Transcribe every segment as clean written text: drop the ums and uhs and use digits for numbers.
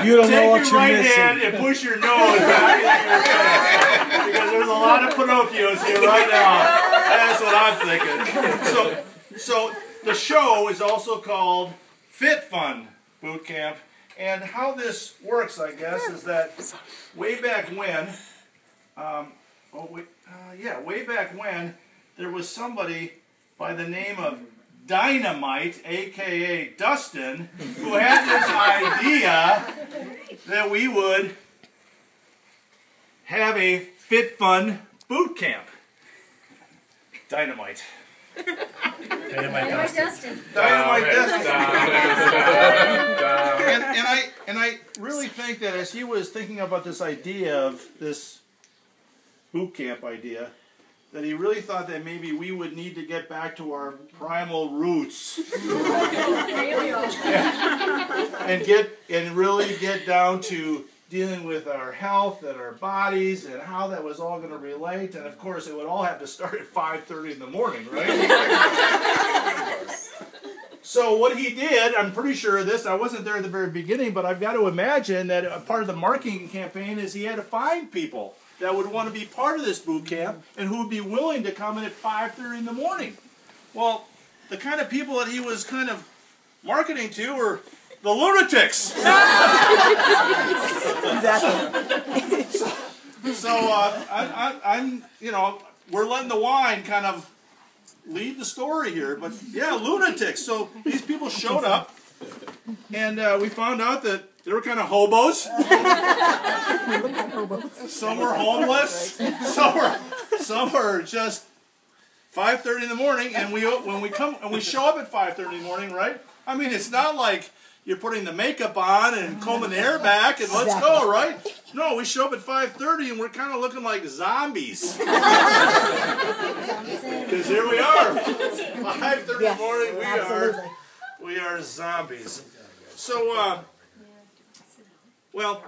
You don't know take what your you're right missing. hand and push your nose back into your face. Because there's a lot of Pinocchios here right now. That's what I'm thinking. So the show is also called Fit Fun Bootcamp. And how this works, I guess, is that way back when, way back when, there was somebody by the name of Dynamite, a.k.a. Dustin, who had this idea that we would have a Fit Fun boot camp. Dynamite. Dynamite Dustin. Dynamite Dustin. And I really think that as he was thinking about this idea of this boot camp idea, that he really thought that maybe we would need to get back to our primal roots and really get down to dealing with our health and our bodies and how that was all going to relate. And of course, it would all have to start at 5:30 in the morning, right? So what he did, I'm pretty sure of this, I wasn't there at the very beginning, but I've got to imagine that a part of the marketing campaign is he had to find people that would want to be part of this boot camp and who would be willing to come in at 5:30 in the morning. Well, the kind of people that he was kind of marketing to were the lunatics. Exactly. So I'm, we're letting the wine kind of lead the story here, but yeah, lunatics. So these people showed up, and we found out that they were kind of hobos. Some were homeless. Some were just 5:30 in the morning, and when we show up at 5:30 in the morning, right? I mean, it's not like you're putting the makeup on and combing the hair back and let's go, right? No, we show up at 5:30 and we're kind of looking like zombies. Because here we are, 5:30 in the morning. We are zombies. So, well,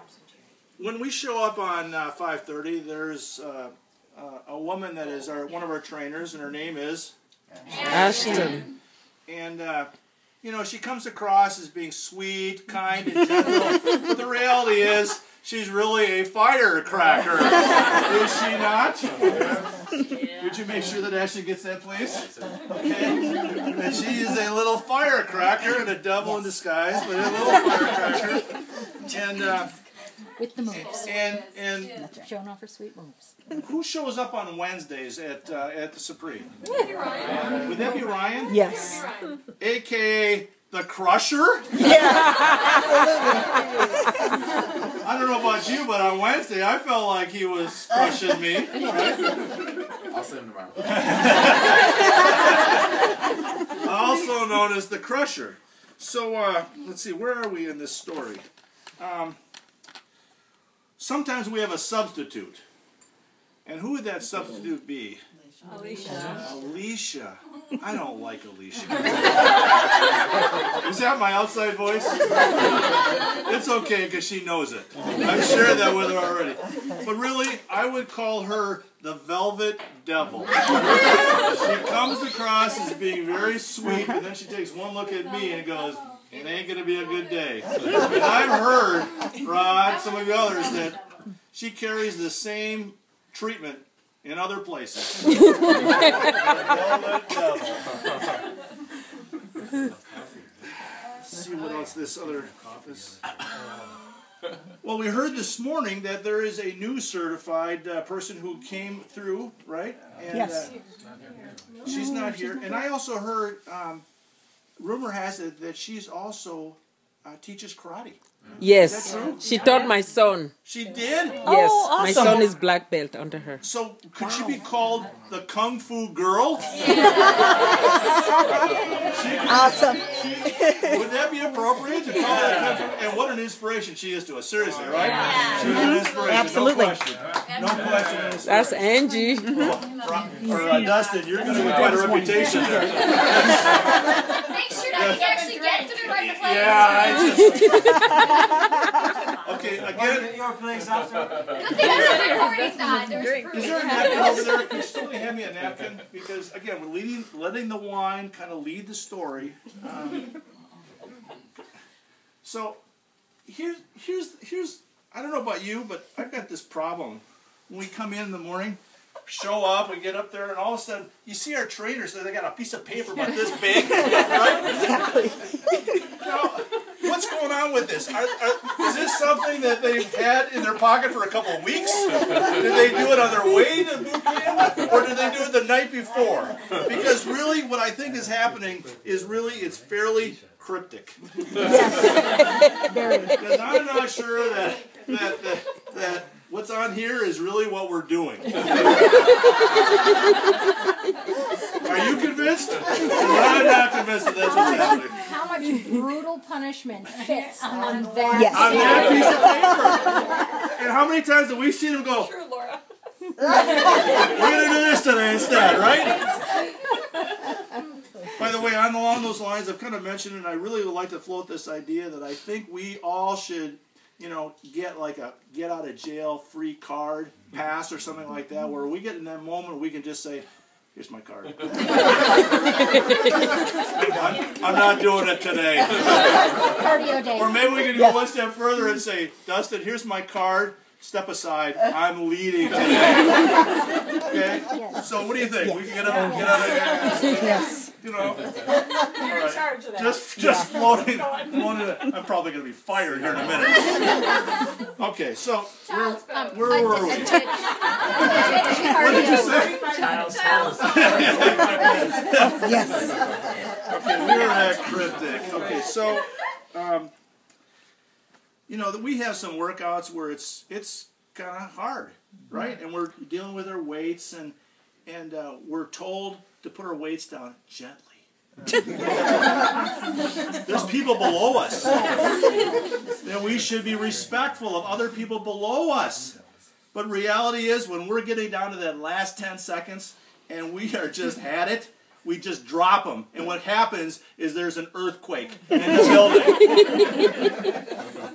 when we show up on 5:30, there's a woman that is one of our trainers, and her name is Ashton. And she comes across as being sweet, kind, and gentle, but the reality is she's really a firecracker. Is she not? Yeah. Would you make sure that Ashley gets that, please? Okay. And she is a little firecracker and a devil in disguise, but a little firecracker. And with the moves. And showing off her sweet moves. Who shows up on Wednesdays at the Supreme? Would that be Ryan? Yes. AKA the Crusher? Yeah, absolutely. I don't know about you, but on Wednesday I felt like he was crushing me. Right? I'll send him tomorrow. Also known as the Crusher. So let's see, where are we in this story? Sometimes we have a substitute. And who would that substitute be? Alicia. Alicia. I don't like Alicia. Is that my outside voice? It's okay because she knows it. I've shared that with her already. But really, I would call her the Velvet Devil. She comes across as being very sweet, and then she takes one look at me and goes, "It ain't going to be a good day." And I've heard, Rod, some of the others, that she carries the same treatment in other places. Velvet Devil. Let's see what else this other office. Well, we heard this morning that there is a new certified person who came through, right? And, Yes. She's not here. And I also heard, rumor has it that she's also teaches karate. Yes, she taught my son. She did? Yes, Oh, awesome. my son is black belt under her. So could she be called the Kung Fu Girl? Awesome. Would that be appropriate to call her Kung Fu? And what an inspiration she is to us, seriously, right? Yeah. She's an inspiration, Absolutely. no question. No question. That's Angie. Or Dustin, you're going to get quite a reputation there. Make sure that you actually get to the right place. Yeah, okay, again. Your place after. Good thing the recording's on. There's Is there a napkin over there? Can you still hand me a napkin? Because again, we're letting the wine kind of lead the story. So, here's I don't know about you, but I've got this problem. When we come in the morning, show up, we get up there, and all of a sudden, you see our trainers, they got a piece of paper about this big, right? Exactly. What's going on with this? Is this something that they've had in their pocket for a couple of weeks? Did they do it on their way to boot camp, or did they do it the night before? Because really, what I think is happening is really, it's fairly cryptic. Yes. Very. Because I'm not sure that what's on here is really what we're doing. Are you convinced? I'm not convinced that that's what's happening. How much brutal punishment fits on that? Yes. On that piece of paper. And how many times have we seen him go, True, Laura. we're going to do this today instead, right? By the way, along those lines, I've kind of mentioned it, and I really would like to float this idea that I think we all should, get like a get out of jail free card pass or something like that, where we get in that moment we can just say, here's my card. I'm not doing it today. Cardio day. Or maybe we can go one step further and say, Dustin, here's my card. Step aside. I'm leading today. Okay? Yes. So what do you think? We can get out of here. Yes. You're in charge of that. Just floating. I'm probably going to be fired here in a minute. Okay, so where were we? What did you say? Yes. Okay, we were at cryptic. Okay, so that we have some workouts where it's kind of hard, right? And we're dealing with our weights, and we're told to put our weights down gently. There's people below us. And we should be respectful of other people below us. But reality is, when we're getting down to that last 10 seconds, and we are just had it, we just drop them. And what happens is there's an earthquake in the building.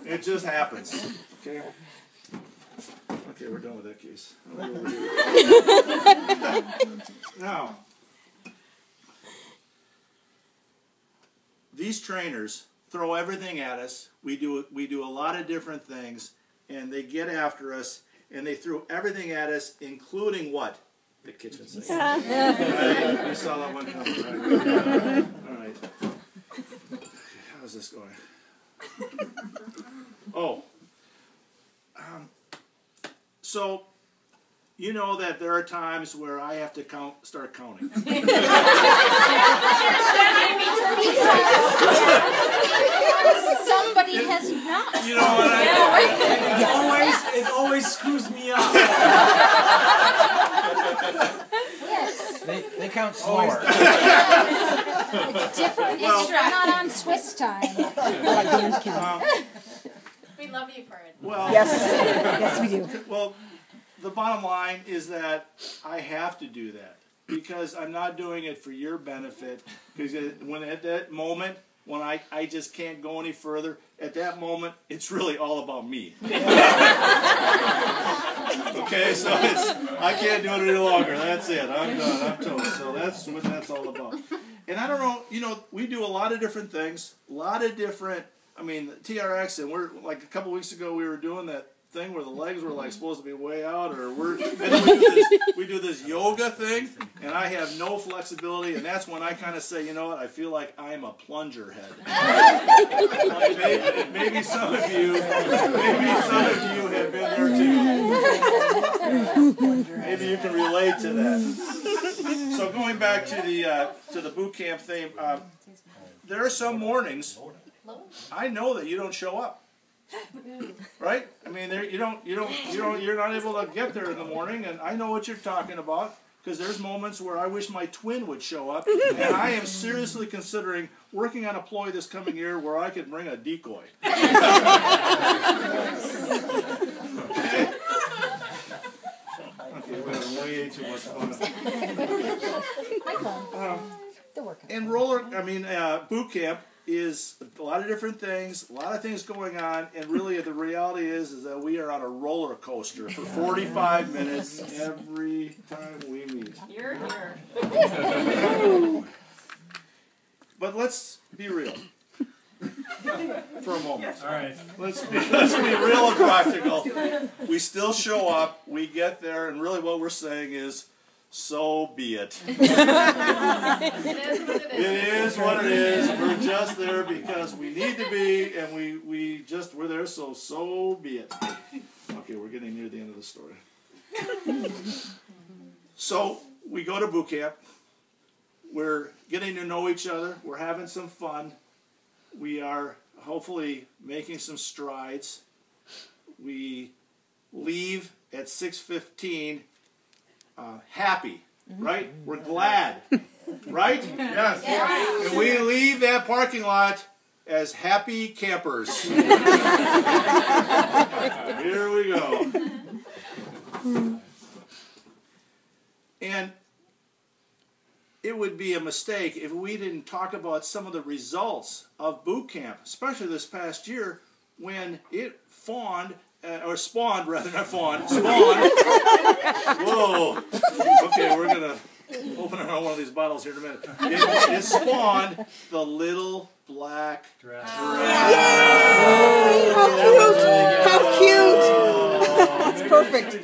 It just happens. Okay? Okay, we're done with that case. Now, these trainers throw everything at us. We do a lot of different things, and they get after us, and they throw everything at us, including what? The kitchen sink. Right? You saw that one coming, right? All right. How's this going? Oh. So, you know that there are times where I have to start counting. Somebody has not. You know what It always screws me up. Yes. They count slower. It's different. It's not on Swiss time. We love you for it. Well, Yes. Yes, we do. well, the bottom line is that I have to do that because I'm not doing it for your benefit. Because when at that moment, when I just can't go any further, at that moment, it's really all about me. Okay, so I can't do it any longer. That's it. I'm done. I'm toast. So that's what that's all about. And I don't know, we do a lot of different things, a lot of different, TRX, and we're, like a couple weeks ago, we were doing that thing where the legs were like supposed to be way out, or and then we do this yoga thing, and I have no flexibility, and that's when I kind of say, you know what, I feel like I'm a plunger head. maybe some of you have been there too. Maybe you can relate to that. So going back to the boot camp thing, there are some mornings I know that you don't show up. Right? You're not able to get there in the morning, and I know what you're talking about, because there's moments where I wish my twin would show up, and I am seriously considering working on a ploy this coming year where I could bring a decoy. Okay, we're having way too much fun. And boot camp is a lot of different things, a lot of things going on, and really the reality is that we are on a roller coaster for 45 minutes every time we meet. You're here. But let's be real. for a moment. All right. Let's be real and practical. We still show up. We get there, and really what we're saying is, so be it. It is what it is. It is what it is. We're just there because we need to be, and we're there, so be it. Okay, we're getting near the end of the story. So we go to boot camp. We're getting to know each other. We're having some fun. We are hopefully making some strides. We leave at 6:15 happy, right? We're glad, right? Yes. And we leave that parking lot as happy campers. Here we go. And it would be a mistake if we didn't talk about some of the results of boot camp, especially this past year when it spawned. Whoa. Okay, we're going to open one of these bottles here in a minute. It spawned the little black dress. Yay! How cute! It's perfect.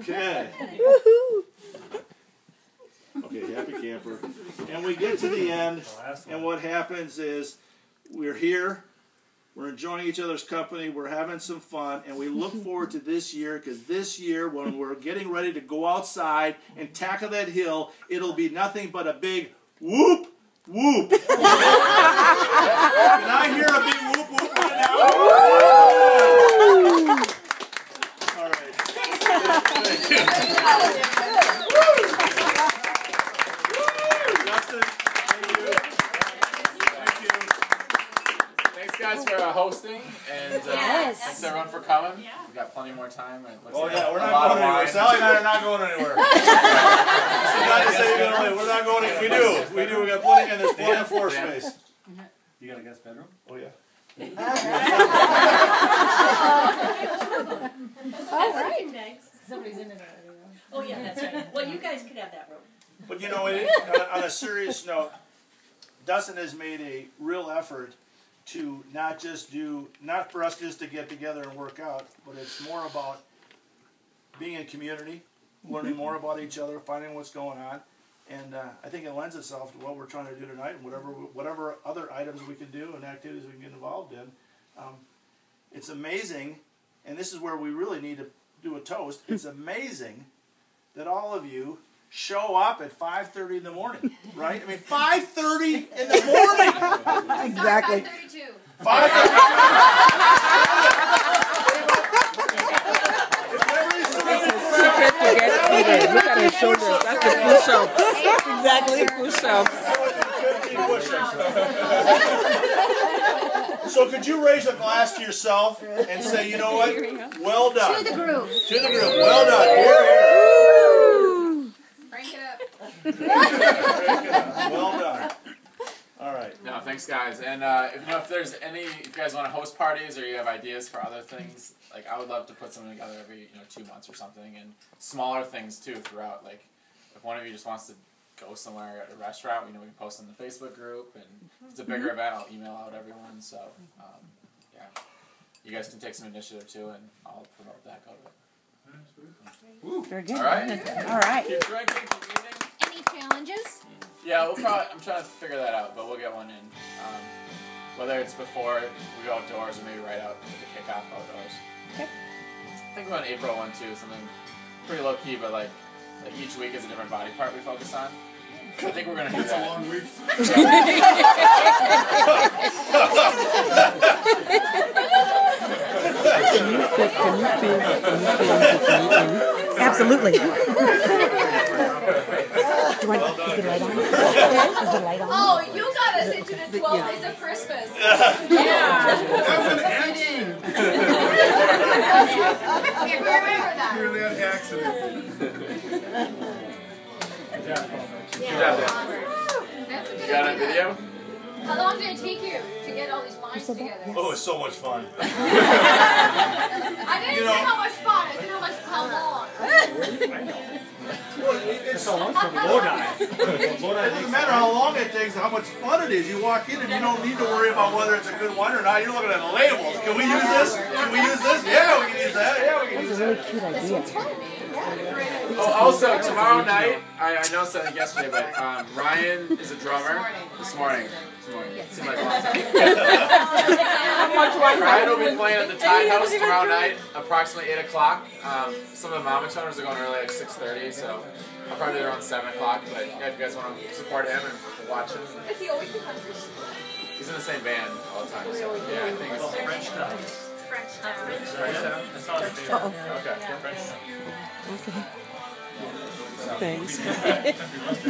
Okay. Okay, happy camper. And we get to the end, and what happens is we're here, we're enjoying each other's company, we're having some fun, and we look forward to this year, because this year, when we're getting ready to go outside and tackle that hill, it'll be nothing but a big whoop, whoop. Can I hear a big whoop, whoop right now? All right. Thank you. Guys for hosting, and thanks everyone for coming. We've got plenty more time. Oh yeah, we're not going anywhere. Sally and I are not going anywhere. We're not going anywhere. We do. We got plenty, and there's plenty of floor space. You got a guest bedroom? Oh yeah. All right. Somebody's in it already. Oh yeah, that's right. Well, you guys could have that room. But you know, on a serious note, Dustin has made a real effort to not for us just to get together and work out, but it's more about being in community, learning more about each other, finding what's going on, and I think it lends itself to what we're trying to do tonight, and whatever other items we can do and activities we can get involved in. It's amazing, and this is where we really need to do a toast. It's amazing that all of you show up at 5:30 in the morning, right? I mean, 5:30 in the morning. Exactly. 5:32. 5:30. Secret to get fitted. Look at his shoulders. That's the push-ups. Exactly. Push-ups. So could you raise a glass to yourself and say, you know what? Well done. To the group. To the group. Well done. Here, here. Crank it up. Well done. All right. No, thanks guys. And if you guys want to host parties or you have ideas for other things, like I would love to put something together every 2 months or something, and smaller things too throughout. Like if one of you just wants to go somewhere at a restaurant, we can post in the Facebook group, and if it's a bigger event, I'll email out everyone. So yeah, you guys can take some initiative too, and I'll promote the heck out of it. Very good. All right. All right. Keep drinking, keep eating. Any challenges? Yeah, I'm trying to figure that out, but we'll get one in. Whether it's before we go outdoors or maybe right out with the kickoff outdoors. Okay. I think we're on April 1 too, something pretty low key, but like each week is a different body part we focus on. I think we're gonna do that. It's a long week. Absolutely. Do I put the light on? Is the light on? Oh, you got us into the 12 days of Christmas. That's an accident. We remember that. Really an accident. Good job, That's a You good got a idea. video? How long did it take you to get all these lines together? Oh, it's so much fun. I didn't say how much fun. I said how long. It doesn't matter how long it takes, how much fun it is. You walk in and you don't need to worry about whether it's a good wine or not. You're looking at the labels. Can we use this? Can we use this? Yeah, we can use that. Yeah, we can use that. That's a really cute idea. Oh, also, tomorrow night, I know something yesterday, but Ryan is a drummer this morning. It seemed like a long time. Ryan will be playing at the Tide House tomorrow night, approximately 8 o'clock. Some of the Mama Toners are going early, like 6:30, so I'll probably be around 7 o'clock. But yeah, if you guys want to support him and watch him. Is he always in country? He's in the same band all the time, so yeah, I think it's French Town. French Town. French Town? That's not his favorite. Okay. Okay. Thanks.